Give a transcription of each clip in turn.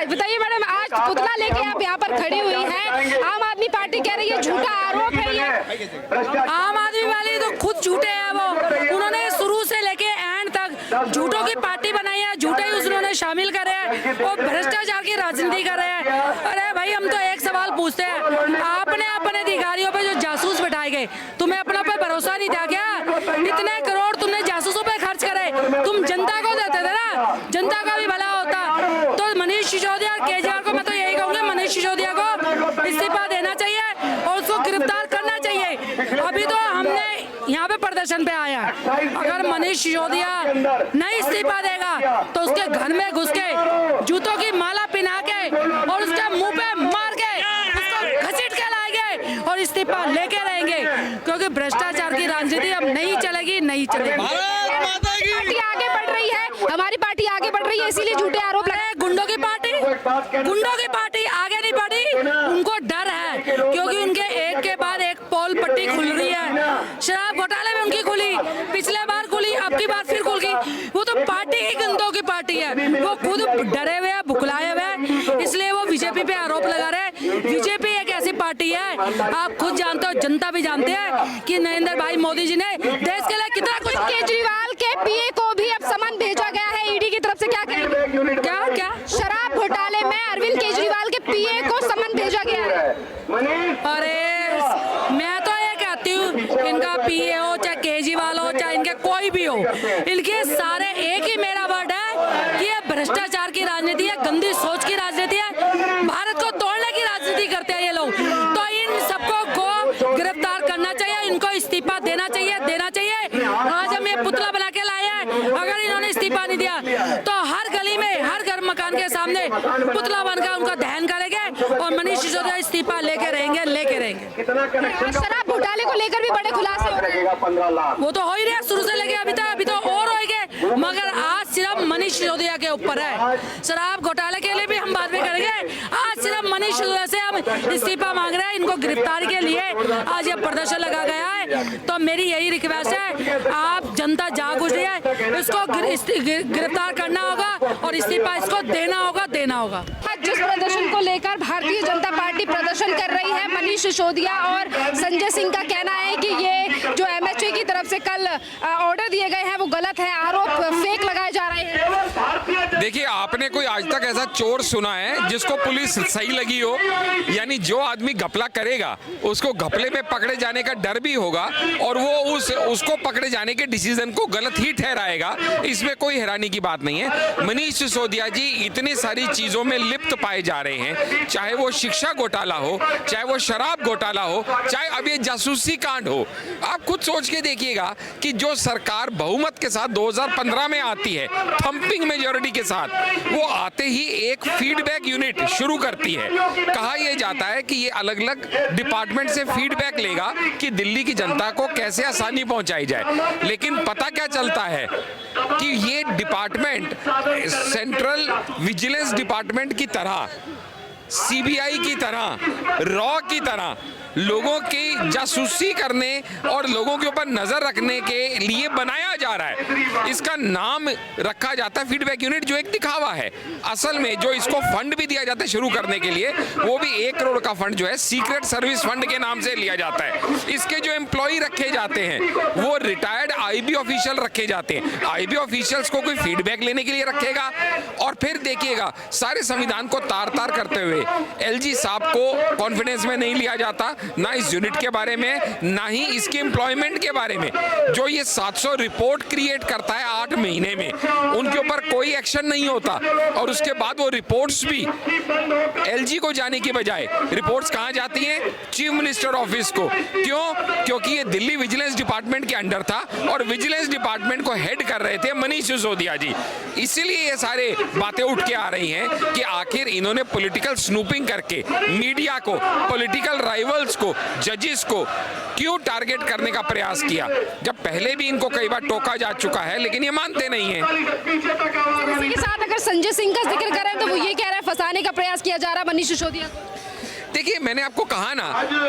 बताइए मैडम, आज पुतला लेके आप यहाँ पर खड़ी हुई हैं, आम आदमी पार्टी कह रही है झूठा आरोप है ये। आम आदमी वाले तो खुद झूठे हैं, वो उन्होंने शुरू से लेके एंड तक झूठों की पार्टी बनाई है, झूठे ही उन्होंने शामिल करे हैं और भ्रष्टाचार की राजनीति कर रहे हैं। अरे भाई, हम तो एक सवाल पूछते हैं, आपने अपने अधिकारियों पे जो जासूस बैठाए गए, तुम्हें अपना पे भरोसा नहीं था क्या? इतने करोड़ तुमने जासूसों पे खर्च करे, तुम जनता को देते थे ना, जनता का भी भला होता। तो मनीष सिसोदिया और केजरीवाल को मैं तो यही कहूँगी, मनीष सिसोदिया को इस्तीफा देना चाहिए और उसको गिरफ्तार करना चाहिए। अभी तो हमने यहाँ पे प्रदर्शन पे आया, अगर मनीष सिसोदिया नहीं इस्तीफा देगा तो उसके घर में घुस के जूतों की माला पहना के और उसके मुंह पे मार के उसको घसीट के लाएंगे और इस्तीफा लेके रहेंगे, क्योंकि भ्रष्टाचार की राजनीति अब नहीं चलेगी, नहीं चलेगी। पार्टी आगे बढ़ रही है, हमारी पार्टी आगे बढ़ रही है, इसीलिए झूठे आरोप लगे। गुंडों की पार्टी आगे नहीं बढ़ी, उनको डर है, क्योंकि उनके एक के बाद एक पोल पट्टी खुल रही है। शराब घोटाले में उनकी खुली, पिछले बार खुली, अब की बार फिर खुल गई। वो तो पार्टी ही गुंडों की पार्टी है, वो खुद डरे हुए हैं, बुखलाए हुए हैं, इसलिए वो बीजेपी पे आरोप लगा रहे। बीजेपी एक ऐसी पार्टी है, आप खुद जानते हो, जनता भी जानते हैं कि नरेंद्र भाई मोदी जी ने देश के लिए कितना कुछ। केजरीवाल के पीए को भी अब समन भेजा गया है ईडी की तरफ से, क्या कहेंगे? क्या शराब घोटाले में अरविंद केजरीवाल के पीए को समन भेजा गया है। अरे मैं तो ये कहती हूँ, इनका पीए हो चाहे केजरीवाल हो चाहे इनके कोई भी हो, इनके सारे एक ही मेरा वर्ड है कि ये भ्रष्टाचार की राजनीति है, गंदी सोच की राजनीति है, भारत को तोड़ने की राजनीति करते हैं ये लोग। तो इन सबको को गिरफ्तार करना चाहिए, इनको इस्तीफा देना चाहिए। आज हम ये पुतला बना के लाए हैं, अगर इन्होंने इस्तीफा नहीं दिया तो हर गली में, हर घर मकान के सामने पुतला बनकर उनका दहन करेंगे और मनीष सिसोदिया इस्तीफा लेके रहेंगे। शराब घोटाले को लेकर भी बड़े खुलासे हो रहे हैं। वो तो हो ही रहा शुरू से लेके अभी तो और होंगे, मगर आज सिर्फ मनीष सिसोदिया के ऊपर है। शराब घोटाले के लिए भी हम बाद में करेंगे, आज सिर्फ मनीष सिसोदिया से हम इस्तीफा मांग रहे हैं। इनको गिरफ्तारी के लिए आज ये प्रदर्शन लगा गया है, तो मेरी यही रिक्वेस्ट है, आप जनता जाग उठ रही है, इसको गिरफ्तार करना होगा और इस्तीफा इसको देना होगा। जिस प्रदर्शन को लेकर भारतीय जनता पार्टी प्रदर्शन कर रही है, मनीष सिसोदिया और संजय सिंह का कहना है कि ये जो एमएचए की तरफ से कल ऑर्डर दिए गए हैं वो गलत है, आरोप फेक लगाए जा रहे हैं। देखिए, आपने कोई आज तक ऐसा चोर सुना है जिसको पुलिस सही लगी हो? यानी जो आदमी घपला करेगा उसको घपले में पकड़े जाने का डर भी होगा और वो उसको पकड़े जाने के डिसीजन को गलत ही ठहराएगा, इसमें कोई हैरानी की बात नहीं है। मनीष सिसोदिया जी इतनी सारी चीजों में लिप्त पाए जा रहे हैं, चाहे वो शिक्षा घोटाला हो, चाहे वो शराब घोटाला हो, चाहे अब ये जासूसी कांड हो। आप खुद सोच के देखिएगा कि जो सरकार बहुमत के साथ 2015 में आती है, थंपिंग मेजॉरिटी के साथ, वो आते ही एक फीडबैक यूनिट शुरू करती है। कहा यह जाता है कि ये अलग अलग डिपार्टमेंट से फीडबैक लेगा कि दिल्ली की जनता को कैसे आसानी पहुंचाई जाए, लेकिन पता क्या चलता है कि ये डिपार्टमेंट सेंट्रल विजिलेंस डिपार्टमेंट की तरह, सीबीआई की तरह, रॉ की तरह लोगों की जासूसी करने और लोगों के ऊपर नजर रखने के लिए बनाया जा रहा है। इसका नाम रखा जाता है फीडबैक यूनिट, जो एक दिखावा है। असल में जो इसको फंड भी दिया जाता है शुरू करने के लिए, वो भी 1 करोड़ का फंड जो है सीक्रेट सर्विस फंड के नाम से लिया जाता है। इसके जो एम्प्लॉय रखे जाते हैं वो रिटायर्ड आईबी ऑफिशियल रखे जाते हैं। आईबी ऑफिशियल्स को कोई फीडबैक लेने के लिए रखेगा और फिर देखिएगा सारे संविधान को तार तार करते हुए एलजी साहब को कॉन्फिडेंस में नहीं लिया जाता, ना इस यूनिट के बारे में, ना ही इसके एम्प्लॉयमेंट के बारे में। जो ये 700 रिपोर्ट क्रिएट करता है 8 महीने में, उनके ऊपर कोई एक्शन नहीं होता और उसके बाद वो रिपोर्ट्स भी एलजी को जाने की बजाय रिपोर्ट्स कहां जाती हैं? चीफ मिनिस्टर ऑफिस को। क्यों? क्योंकि ये दिल्ली विजिलेंस डिपार्टमेंट के अंडर था और विजिलेंस डिपार्टमेंट को हेड कर रहे थे मनीष सिसोदिया जी। इसीलिए ये सारे बातें उठ के आ रही हैं कि आखिर इन्होंने पॉलिटिकल स्नूपिंग करके मीडिया को, पॉलिटिकल राइवल्स को, जजेस को क्यों टारगेट करने का प्रयास किया, जब पहले भी इनको कई बार टोका जा चुका है, लेकिन ये मानते नहीं हैं। इसी के साथ अगर संजय सिंह का जिक्र करें तो वो ये कह रहे हैं फंसाने का प्रयास किया जा रहा है मनीष सिसोदिया को। देखिए मैंने आपको कहा ना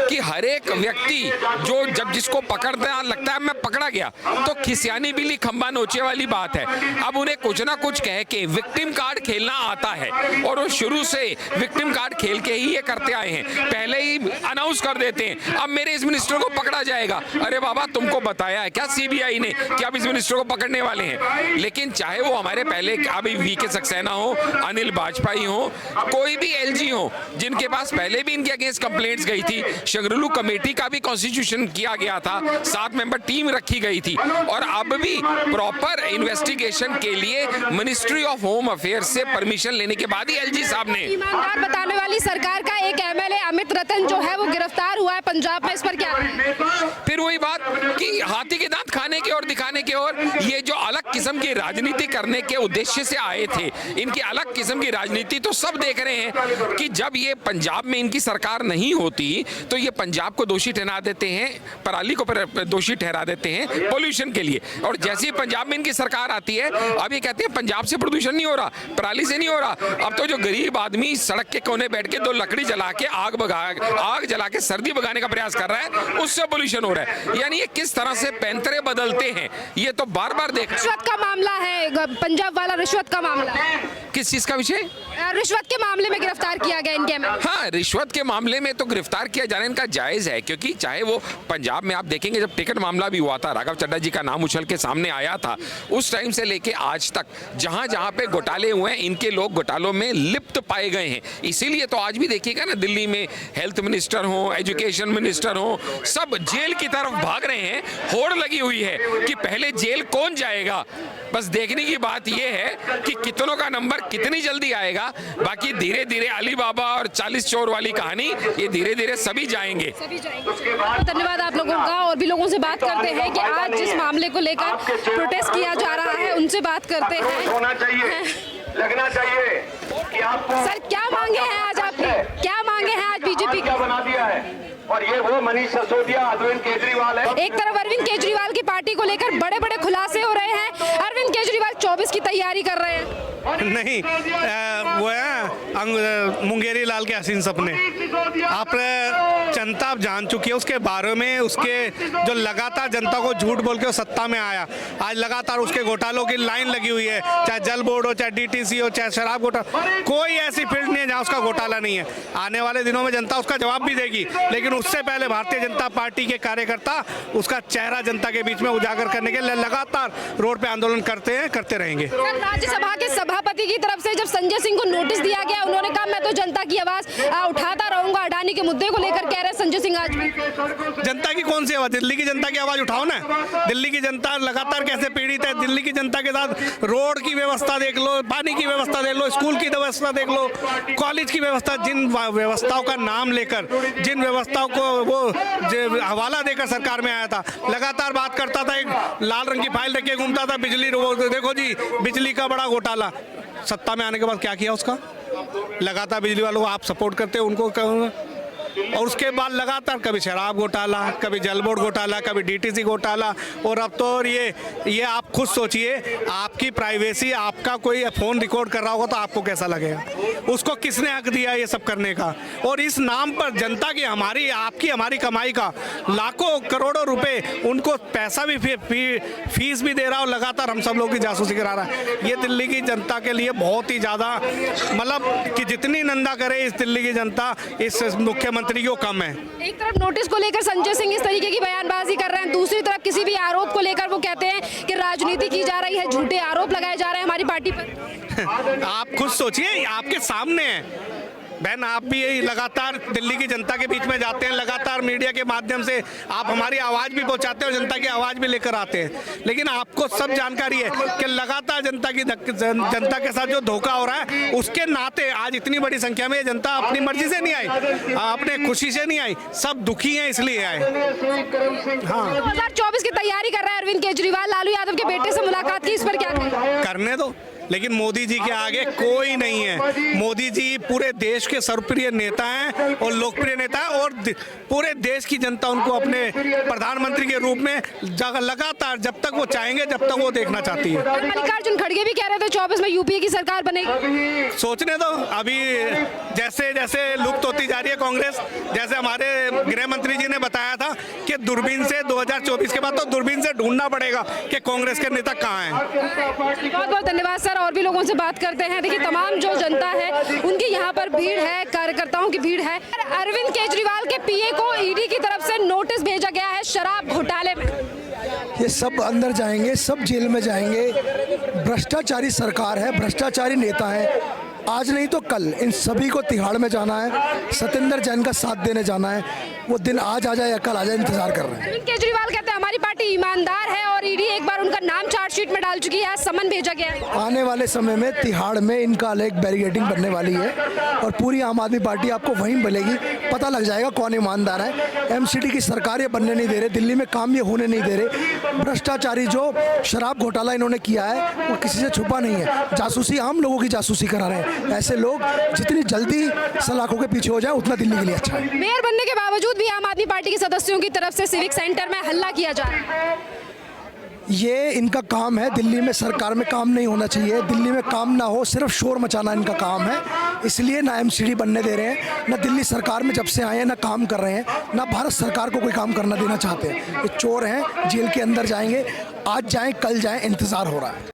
कि हर एक व्यक्ति जो जब जिसको पकड़ता है लगता है मैं पकड़ा गया, तो खिसियानी बिल्ली खंबा नोचे वाली बात है। अब उन्हें कुछ ना कुछ कह के विक्टिम कार्ड खेलना आता है और वो शुरू से विक्टिम कार्ड खेल के ही ये करते आए हैं। पहले ही अनाउंस कर देते हैं अब मेरे इस मिनिस्टर को पकड़ा जाएगा। अरे बाबा तुमको बताया है क्या सीबीआई ने कि आप इस मिनिस्टर को पकड़ने वाले हैं? लेकिन चाहे वो हमारे पहले अभी वीके सक्सेना हो, अनिल वाजपेयी हो, कोई भी एलजी हो जिनके पास पहले भी इनके अगेंस्ट कंप्लेंट्स गई थी, शगरुलू कमेटी का भी कॉन्स्टिट्यूशन किया गया था, 7 मेंबर टीम रखी गई थी और अब भी प्रॉपर इन्वेस्टिगेशन के लिए मिनिस्ट्री ऑफ होम अफेयर्स से परमिशन लेने के बाद ही एलजी साहब ने। ईमानदार बताने वाली सरकार का एक एमएलए अमित रतन जो है वो गिरफ्तार हुआ है पंजाब में, इस पर क्या? फिर वही बात कि हाथी के दांत खाने के और दिखाने के, और ये जो अलग किस्म की राजनीति करने के उद्देश्य से आए थे, इनकी अलग किस्म की राजनीति तो सब देख रहे हैं कि जब ये पंजाब में इनकी सरकार नहीं होती तो ये पंजाब को दोषी ठहरा देते हैं, पराली को दोषी ठहरा देते हैं पोल्यूशन के लिए, और जैसे ही पंजाब में इनकी सरकार आती है अब ये कहते हैं पंजाब से प्रदूषण नहीं हो रहा, पराली से नहीं हो रहा। अब तो जो गरीब आदमी सड़क के कोने बैठ के 2 लकड़ी जला के आग जला के सर्दी भगाने का प्रयास कर रहा है, उससे पोल्यूशन हो रहा है। यानी ये किस तरह से पैंतरे बदलते हैं ये तो बार बार देख। रिश्वत का मामला है, पंजाब वाला रिश्वत का मामला। किस चीज का विषय? रिश्वत के मामले में गिरफ्तार किया गया इनके में। हाँ, रिश्वत के मामले में तो गिरफ्तार किया जाना इनका जायज है, क्योंकि चाहे वो पंजाब में आप देखेंगे जब टिकट मामला भी हुआ था, राघव चड्ढा जी का नाम उछल के सामने आया था, उस टाइम से लेके आज तक जहां जहां पे घोटाले हुए हैं इनके लोग घोटालों में लिप्त पाए गए हैं। इसीलिए तो आज भी देखिएगा ना दिल्ली में हेल्थ मिनिस्टर हो, एजुकेशन मिनिस्टर हो, सब जेल की तरफ भाग रहे हैं। होड़ लगी हुई है कि पहले जेल कौन जाएगा। बस देखने की बात यह है कि कितनों का नंबर कितनी जल्दी आएगा। बाकी धीरे धीरे अली बाबा और 40 चोर वाली कहानी ये धीरे धीरे सभी जाएंगे। धन्यवाद आप लोगों का। और भी लोगों से बात करते हैं कि आज जिस मामले को लेकर प्रोटेस्ट किया जा रहा है उनसे बात करते हैं। होना चाहिए, लगना चाहिए कि आपको सर क्या मांगे हैं आज आपकी, क्या मांगे हैं आज बीजेपी क्या बना दिया है? और ये वो मनीष सिसोदिया, अरविंद केजरीवाल है। एक तरफ अरविंद केजरीवाल की पार्टी को लेकर बड़े बड़े खुलासे हो रहे हैं। अरविंद केजरीवाल 24 की तैयारी कर रहे हैं। नहीं, वो है मुंगेरी लाल के हसीन सपने। आप जनता जान चुकी है उसके बारे में, उसके जो लगातार जनता को झूठ बोल के सत्ता में आया, आज लगातार उसके घोटालों की लाइन लगी हुई है, चाहे जल बोर्ड हो, चाहे डीटीसी हो, चाहे शराब घोटाला, कोई ऐसी फील्ड नहीं है जहाँ उसका घोटाला नहीं है। आने वाले दिनों में जनता उसका जवाब भी देगी, लेकिन उससे पहले भारतीय जनता पार्टी के कार्यकर्ता उसका चेहरा जनता के बीच में उजागर करने के लिए लगातार रोड पे आंदोलन करते रहेंगे। राज्यसभा के सभापति की तरफ से जब संजय सिंह को नोटिस दिया गया, उन्होंने कहा मैं तो जनता की आवाज उठाता रहूंगा। अडानी के मुद्दे को लेकर कह रहे हैं संजय सिंह आज भी। जनता की कौन सी आवाज? दिल्ली की जनता की आवाज उठाओ ना। दिल्ली की जनता लगातार कैसे पीड़ित है, दिल्ली की जनता के साथ रोड की व्यवस्था देख लो, पानी की व्यवस्था देख लो, स्कूल की व्यवस्था देख लो, कॉलेज की व्यवस्था, जिन व्यवस्थाओं का नाम लेकर, जिन व्यवस्थाओं को वो हवाला देकर सरकार में आया था, लगातार बात करता था, एक लाल रंग की फाइल रख के घूमता था, बिजली देखो जी बिजली का बड़ा घोटाला। सत्ता में आने के बाद क्या किया उसका? लगातार बिजली वालों को आप सपोर्ट करते हो उनको, और उसके बाद लगातार कभी शराब घोटाला, कभी जल बोर्ड घोटाला, कभी डीटीसी घोटाला, और अब तो ये आप खुद सोचिए, आपकी प्राइवेसी, आपका कोई फोन रिकॉर्ड कर रहा होगा तो आपको कैसा लगेगा? उसको किसने हक दिया ये सब करने का? और इस नाम पर जनता की, हमारी, आपकी, हमारी कमाई का लाखों करोड़ों रुपए, उनको पैसा भी फीस भी दे रहा और लगातार हम सब लोग की जासूसी करा रहा है। ये दिल्ली की जनता के लिए बहुत ही ज़्यादा, मतलब कि जितनी निंदा करे इस दिल्ली की जनता इस मुख्यमंत्री को कम है। एक तरफ नोटिस को लेकर संजय सिंह इस तरीके की बयानबाजी कर रहे हैं, दूसरी तरफ किसी भी आरोप को लेकर वो कहते हैं कि राजनीति की जा रही है, झूठे आरोप लगाए जा रहे हैं हमारी पार्टी पर। आप खुद सोचिए, आपके सामने है बहन, आप भी लगातार दिल्ली की जनता के बीच में जाते हैं, लगातार मीडिया के माध्यम से आप हमारी आवाज़ भी पहुंचाते हैं और जनता की आवाज़ भी लेकर आते हैं, लेकिन आपको सब जानकारी है कि लगातार जनता के साथ जो धोखा हो रहा है, उसके नाते आज इतनी बड़ी संख्या में जनता अपनी मर्जी से नहीं आई, अपने खुशी से नहीं आई, सब दुखी हैं इसलिए आए। हाँ, 2024 की तैयारी कर रहा है अरविंद केजरीवाल, लालू यादव के बेटे से मुलाकात की, इस पर क्या कहें? करने दो, लेकिन मोदी जी के आगे कोई नहीं है। मोदी जी पूरे देश के सर्वप्रिय नेता हैं और लोकप्रिय नेता हैं, और पूरे देश की जनता उनको अपने प्रधानमंत्री के रूप में लगातार जब तक वो चाहेंगे, जब तक वो देखना चाहती है। और मल्लिकार्जुन खड़गे भी कह रहे थे 24 में यूपीए की सरकार बनेगी। सोचने दो, अभी जैसे जैसे लुप्त होती जा रही है कांग्रेस, जैसे हमारे गृह मंत्री जी ने बताया था कि दूरबीन से 2024 के बाद तो दूरबीन से ढूंढना पड़ेगा कि कांग्रेस के नेता कहाँ हैं। बहुत बहुत धन्यवाद सर। और भी लोगों से बात करते हैं। देखिए तमाम जो जनता है उनकी यहाँ पर भीड़ है, कार्यकर्ताओं की भीड़ है। अरविंद केजरीवाल के पीए को ईडी की तरफ से नोटिस भेजा गया है शराब घोटाले में। ये सब अंदर जाएंगे, सब जेल में जाएंगे। भ्रष्टाचारी सरकार है, भ्रष्टाचारी नेता है। आज नहीं तो कल इन सभी को तिहाड़ में जाना है, सत्येंद्र जैन का साथ देने जाना है। वो दिन आज आ जाए या कल आ जाए, इंतजार कर रहे हैं। अरविंद केजरीवाल कहते हैं हमारी पार्टी ईमानदार है और ईडी एक बार उनका नाम चार्जशीट में डाल चुकी है, आज समन भेजा गया है। आने वाले समय में तिहाड़ में इनका अलग बैरिकेडिंग बनने वाली है और पूरी आम आदमी पार्टी आपको वहीं मिलेगी। पता लग जाएगा कौन ईमानदार है। एमसीडी की सरकार ये बनने नहीं दे रहे, दिल्ली में काम ये होने नहीं दे रहे। भ्रष्टाचारी जो शराब घोटाला इन्होंने किया है वो किसी से छुपा नहीं है। जासूसी आम लोगों की जासूसी करा रहे हैं। ऐसे लोग जितनी जल्दी सलाखों के पीछे हो जाए उतना दिल्ली के लिए अच्छा है। मेयर बनने के बावजूद भी आम आदमी पार्टी के सदस्यों की तरफ से सिविक सेंटर में हल्ला किया जा रहा है। ये इनका काम है। दिल्ली में सरकार में काम नहीं होना चाहिए, दिल्ली में काम ना हो, सिर्फ शोर मचाना इनका काम है। इसलिए ना एमसीडी बनने दे रहे हैं, ना दिल्ली सरकार में जब से आए हैं ना काम कर रहे हैं, ना भारत सरकार को कोई काम करना देना चाहते हैं। ये चोर हैं, जेल के अंदर जाएंगे। आज जाएं कल जाएं, इंतजार हो रहा है।